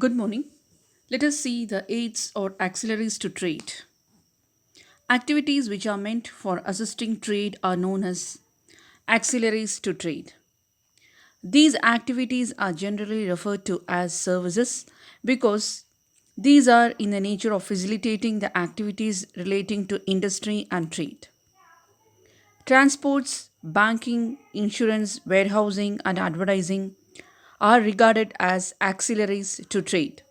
Good morning. Let us see the aids or auxiliaries to trade. Activities which are meant for assisting trade are known as auxiliaries to trade. These activities are generally referred to as services because these are in the nature of facilitating the activities relating to industry and trade. Transports, banking, insurance, warehousing, and advertising are regarded as auxiliaries to trade.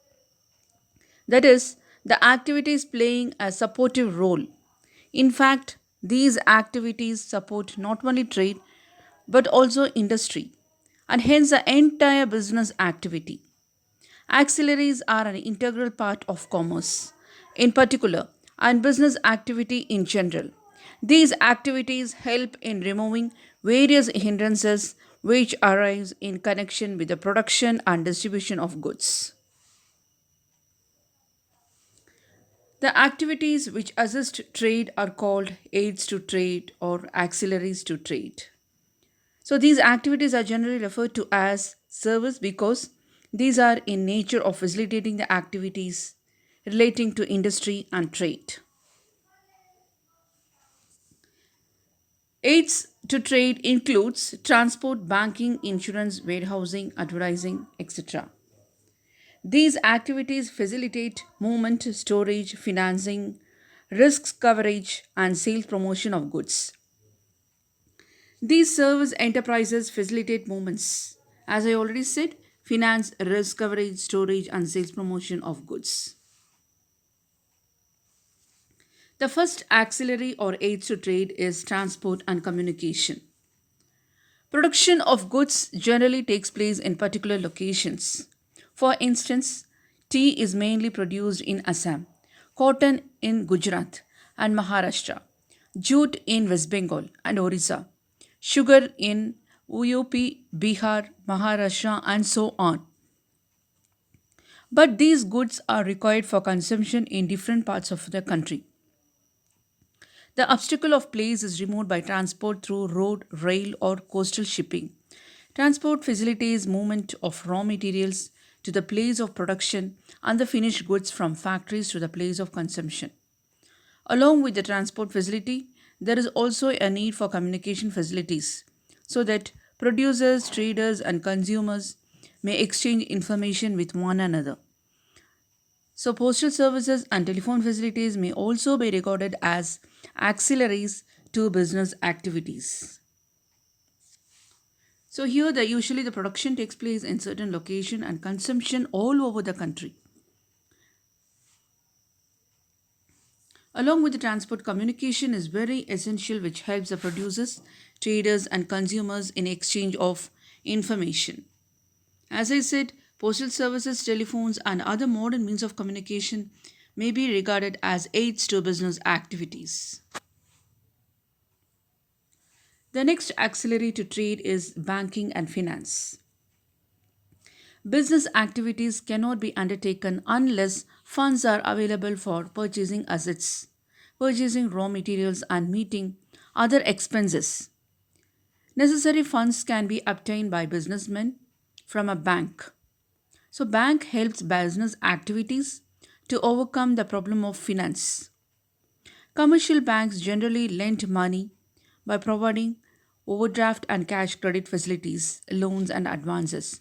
That is, the activities playing a supportive role. In fact, these activities support not only trade but also industry and hence the entire business activity. Auxiliaries are an integral part of commerce, in particular, and business activity in general. These activities help in removing various hindrances which arise in connection with the production and distribution of goods. The activities which assist trade are called aids to trade or auxiliaries to trade. So these activities are generally referred to as service because these are in nature of facilitating the activities relating to industry and trade. Aids to trade includes transport, banking, insurance, warehousing, advertising, etc. These activities facilitate movement, storage, financing, risks coverage, and sales promotion of goods. These service enterprises facilitate movements. As I already said, finance, risk coverage, storage, and sales promotion of goods. The first auxiliary or aids to trade is transport and communication. Production of goods generally takes place in particular locations. For instance, tea is mainly produced in Assam, cotton in Gujarat and Maharashtra, jute in West Bengal and Orissa, sugar in UP, Bihar, Maharashtra, and so on. But these goods are required for consumption in different parts of the country. The obstacle of place is removed by transport through road, rail, or coastal shipping. Transport facilitates movement of raw materials to the place of production and the finished goods from factories to the place of consumption. Along with the transport facility, there is also a need for communication facilities so that producers, traders, and consumers may exchange information with one another. So, postal services and telephone facilities may also be regarded as auxiliaries to business activities. So, here usually the production takes place in certain location and consumption all over the country. Along with the transport, communication is very essential, which helps the producers, traders, and consumers in exchange of information. As I said, postal services, telephones, and other modern means of communication may be regarded as aids to business activities. The next auxiliary to trade is banking and finance. Business activities cannot be undertaken unless funds are available for purchasing assets, purchasing raw materials, and meeting other expenses. Necessary funds can be obtained by businessmen from a bank. So, bank helps business activities to overcome the problem of finance. Commercial banks generally lend money by providing overdraft and cash credit facilities, loans, and advances.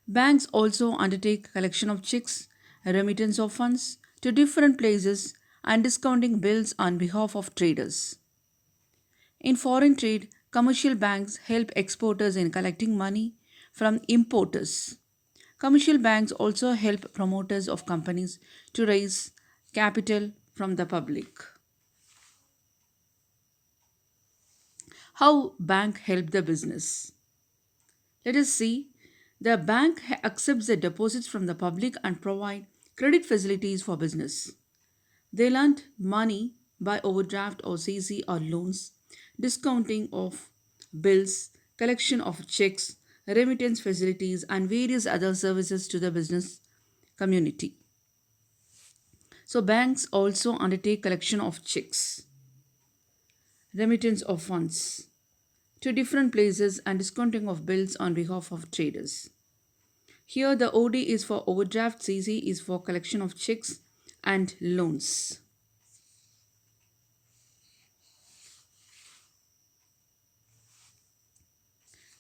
Banks also undertake collection of checks, remittance of funds to different places, and discounting bills on behalf of traders. In foreign trade, commercial banks help exporters in collecting money from importers. Commercial banks also help promoters of companies to raise capital from the public. How bank help the business? Let us see. The bank accepts the deposits from the public and provide credit facilities for business. They lend money by overdraft or CC or loans, discounting of bills, collection of checks, remittance facilities, and various other services to the business community. So banks also undertake collection of checks, remittance of funds to different places, and discounting of bills on behalf of traders. Here, the OD is for overdraft, CC is for collection of checks and loans.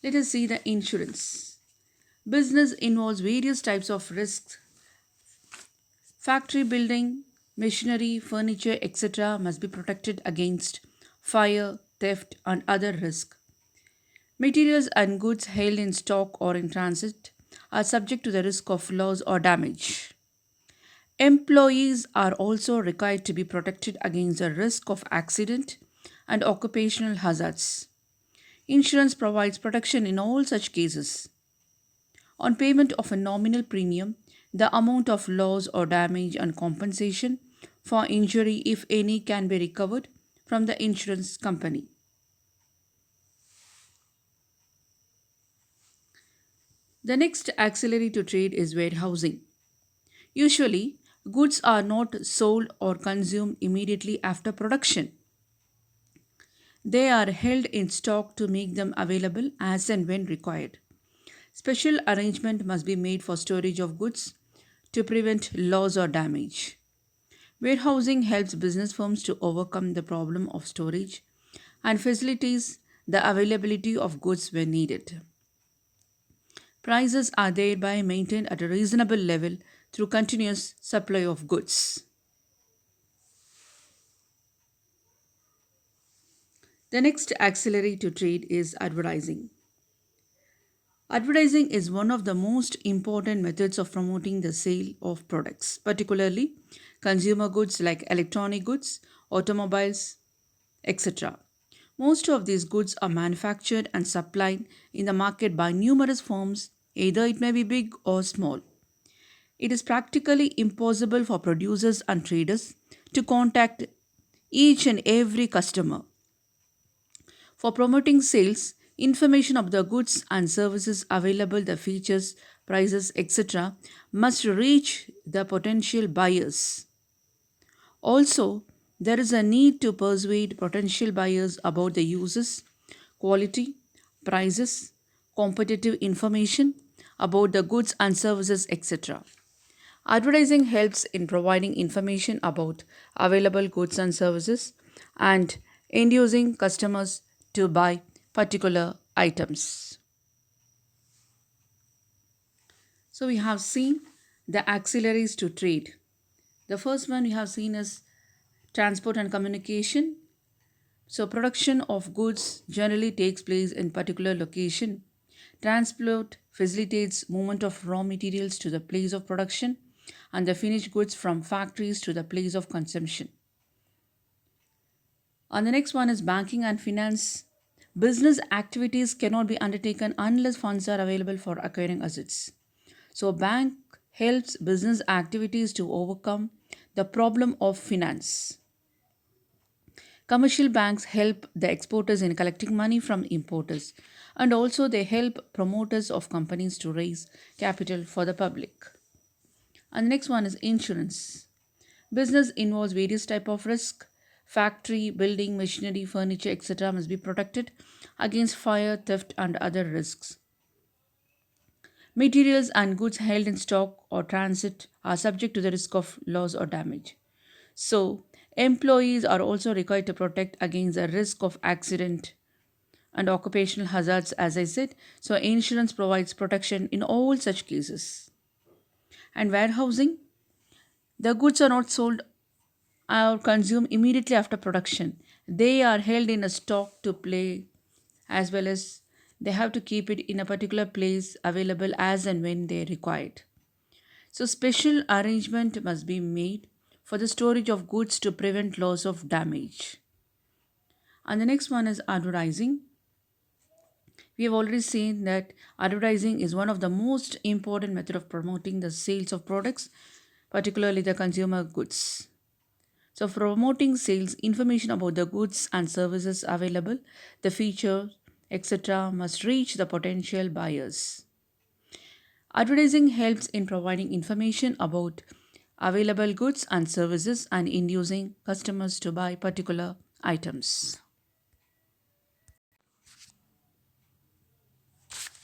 Let us see the insurance. Business involves various types of risks. Factory building, machinery, furniture, etc. must be protected against fire, theft, and other risks. Materials and goods held in stock or in transit are subject to the risk of loss or damage. Employees are also required to be protected against the risk of accident and occupational hazards. Insurance provides protection in all such cases. On payment of a nominal premium, the amount of loss or damage and compensation for injury, if any, can be recovered from the insurance company. The next auxiliary to trade is warehousing. Usually, goods are not sold or consumed immediately after production. They are held in stock to make them available as and when required. Special arrangement must be made for storage of goods to prevent loss or damage. Warehousing helps business firms to overcome the problem of storage and facilitates the availability of goods when needed. Prices are thereby maintained at a reasonable level through continuous supply of goods. The next auxiliary to trade is advertising. Advertising is one of the most important methods of promoting the sale of products, particularly consumer goods like electronic goods, automobiles, etc. Most of these goods are manufactured and supplied in the market by numerous firms, either it may be big or small. It is practically impossible for producers and traders to contact each and every customer. For promoting sales, information of the goods and services available, the features, prices, etc., must reach the potential buyers. Also, there is a need to persuade potential buyers about the uses, quality, prices, competitive information about the goods and services, etc. Advertising helps in providing information about available goods and services and inducing customers to buy particular items. So, we have seen the auxiliaries to trade. The first one we have seen is transport and communication. So, production of goods generally takes place in particular location. Transport facilitates movement of raw materials to the place of production and the finished goods from factories to the place of consumption. And the next one is banking and finance. Business activities cannot be undertaken unless funds are available for acquiring assets. So, bank helps business activities to overcome the problem of finance. Commercial banks help the exporters in collecting money from importers, and also they help promoters of companies to raise capital for the public. And the next one is insurance. Business involves various type of risk. Factory, building, machinery, furniture, etc. must be protected against fire, theft, and other risks. Materials and goods held in stock or transit are subject to the risk of loss or damage. So, employees are also required to protect against the risk of accident and occupational hazards, as I said. So, insurance provides protection in all such cases. And warehousing, the goods are not sold or consumed immediately after production. They are held in a stock to play as well as they have to keep it in a particular place available as and when they are required. So, special arrangement must be made for the storage of goods to prevent loss of damage. And the next one is advertising. We have already seen that advertising is one of the most important method of promoting the sales of products, particularly the consumer goods. So, for promoting sales, information about the goods and services available, the features, etc., must reach the potential buyers. Advertising helps in providing information about available goods and services and inducing customers to buy particular items.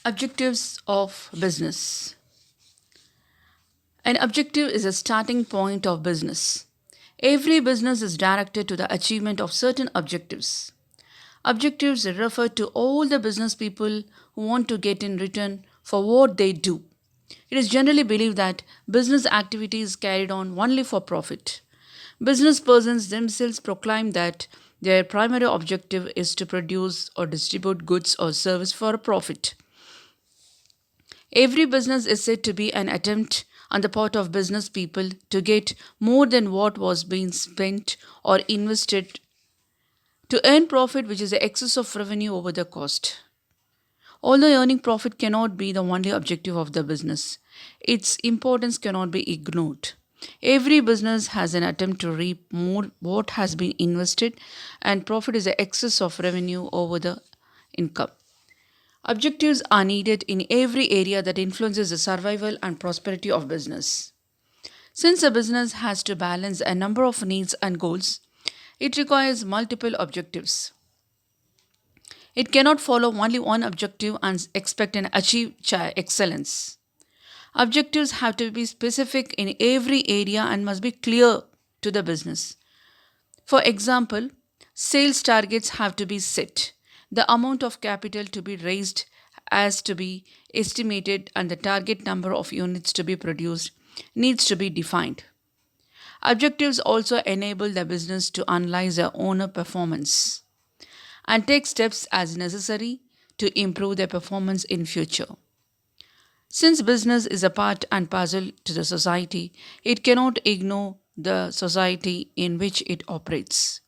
Objectives of business. An objective is a starting point of business. Every business is directed to the achievement of certain objectives. Objectives refer to all the business people who want to get in return for what they do. It is generally believed that business activity is carried on only for profit. Business persons themselves proclaim that their primary objective is to produce or distribute goods or service for a profit. Every business is said to be an attempt on the part of business people to get more than what was being spent or invested to earn profit, which is the excess of revenue over the cost. Although earning profit cannot be the only objective of the business, its importance cannot be ignored. Every business has an attempt to reap more what has been invested, and profit is the excess of revenue over the income. Objectives are needed in every area that influences the survival and prosperity of business. Since a business has to balance a number of needs and goals, it requires multiple objectives. It cannot follow only one objective and expect and achieve excellence. Objectives have to be specific in every area and must be clear to the business. For example, sales targets have to be set. The amount of capital to be raised has to be estimated, and the target number of units to be produced needs to be defined. Objectives also enable the business to analyze their owner performance and take steps as necessary to improve their performance in future. Since business is a part and parcel to the society, it cannot ignore the society in which it operates.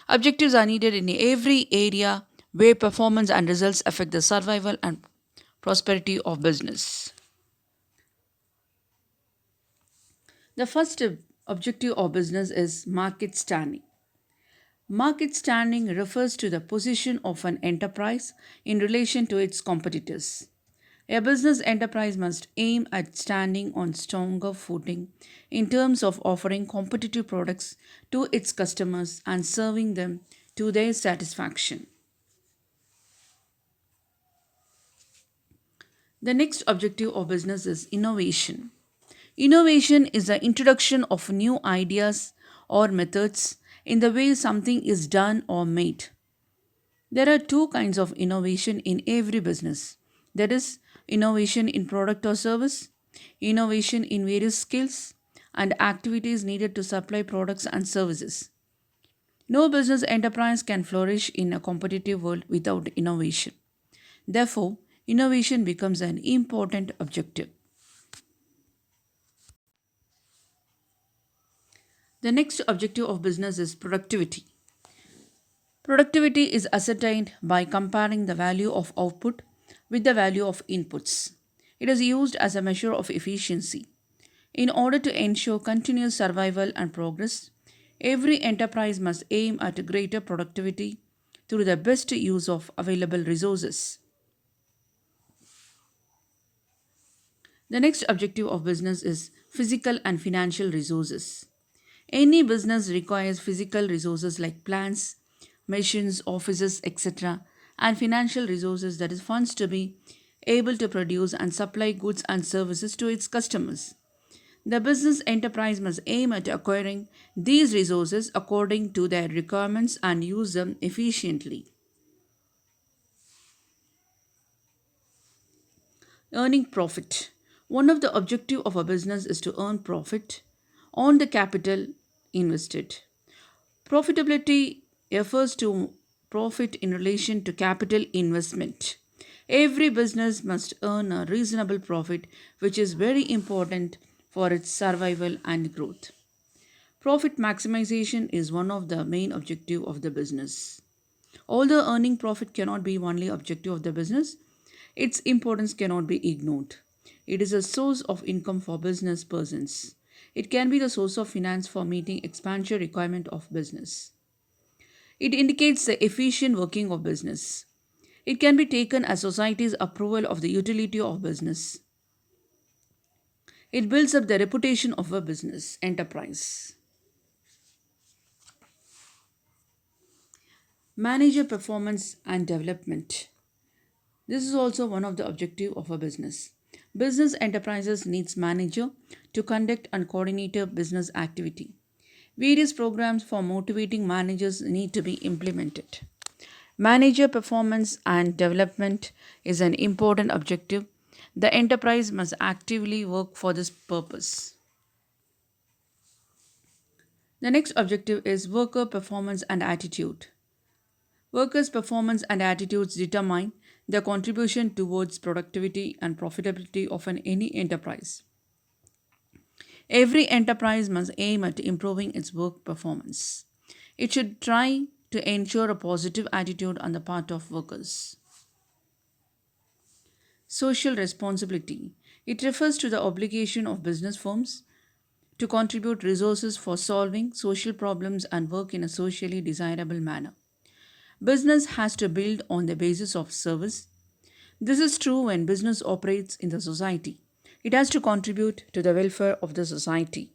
Objectives are needed in every area where performance and results affect the survival and prosperity of business. The first objective of business is market standing. Market standing refers to the position of an enterprise in relation to its competitors. A business enterprise must aim at standing on stronger footing in terms of offering competitive products to its customers and serving them to their satisfaction. The next objective of business is innovation. Innovation is the introduction of new ideas or methods in the way something is done or made. There are two kinds of innovation in every business. There is innovation in product or service, innovation in various skills and activities needed to supply products and services. No business enterprise can flourish in a competitive world without innovation. Therefore, innovation becomes an important objective. The next objective of business is productivity. Productivity is ascertained by comparing the value of output with the value of inputs. It is used as a measure of efficiency. In order to ensure continuous survival and progress, every enterprise must aim at greater productivity through the best use of available resources. The next objective of business is physical and financial resources. Any business requires physical resources like plants, machines, offices, etc., and financial resources, that is, funds to be able to produce and supply goods and services to its customers. The business enterprise must aim at acquiring these resources according to their requirements and use them efficiently. Earning profit. One of the objectives of a business is to earn profit on the capital invested. Profitability refers to profit in relation to capital investment. Every business must earn a reasonable profit, which is very important for its survival and growth. Profit maximization is one of the main objectives of the business. Although earning profit cannot be only objective of the business, its importance cannot be ignored. It is a source of income for business persons. It can be the source of finance for meeting expansion requirement of business. It indicates the efficient working of business. It can be taken as society's approval of the utility of business. It builds up the reputation of a business enterprise. Manager performance and development. This is also one of the objectives of a business. Business enterprises needs manager to conduct and coordinate a business activity. Various programs for motivating managers need to be implemented. Manager performance and development is an important objective. The enterprise must actively work for this purpose. The next objective is worker performance and attitude. Workers' performance and attitudes determine their contribution towards productivity and profitability of any enterprise. Every enterprise must aim at improving its work performance. It should try to ensure a positive attitude on the part of workers. Social responsibility. It refers to the obligation of business firms to contribute resources for solving social problems and work in a socially desirable manner. Business has to build on the basis of service. This is true when business operates in the society. It has to contribute to the welfare of the society.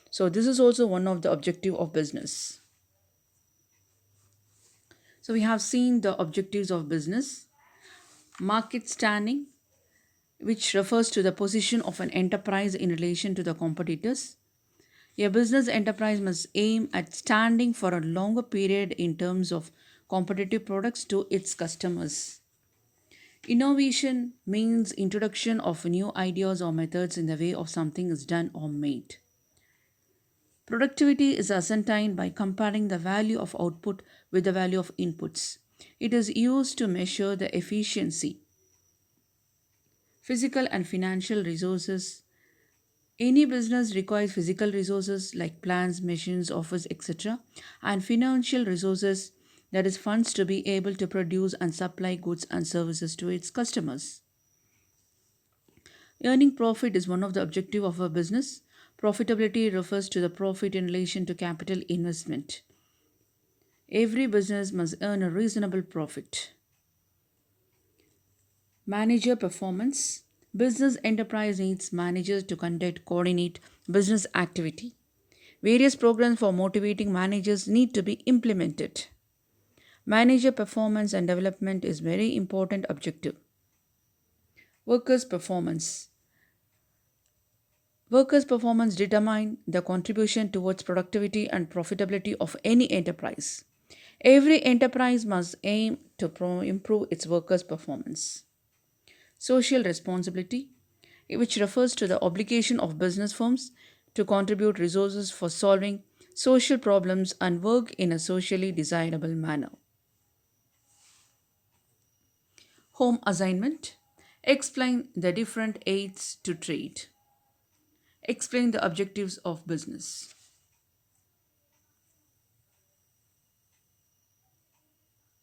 So this is also one of the objective of business. So we have seen the objectives of business. Market standing, which refers to the position of an enterprise in relation to the competitors. A business enterprise must aim at standing for a longer period in terms of competitive products to its customers. Innovation means introduction of new ideas or methods in the way of something is done or made. Productivity is ascertained by comparing the value of output with the value of inputs. It is used to measure the efficiency, physical and financial resources. Any business requires physical resources like plants, machines, office, etc., and financial resources, that is, funds to be able to produce and supply goods and services to its customers. Earning profit is one of the objectives of a business. Profitability refers to the profit in relation to capital investment. Every business must earn a reasonable profit. Manager performance. Business enterprise needs managers to conduct, coordinate business activity. Various programs for motivating managers need to be implemented. Manager performance and development is very important objective. Workers' performance. Workers' performance determine the contribution towards productivity and profitability of any enterprise. Every enterprise must aim to improve its workers' performance. Social responsibility, which refers to the obligation of business firms to contribute resources for solving social problems and work in a socially desirable manner. Home assignment. Explain the different aids to trade. Explain the objectives of business.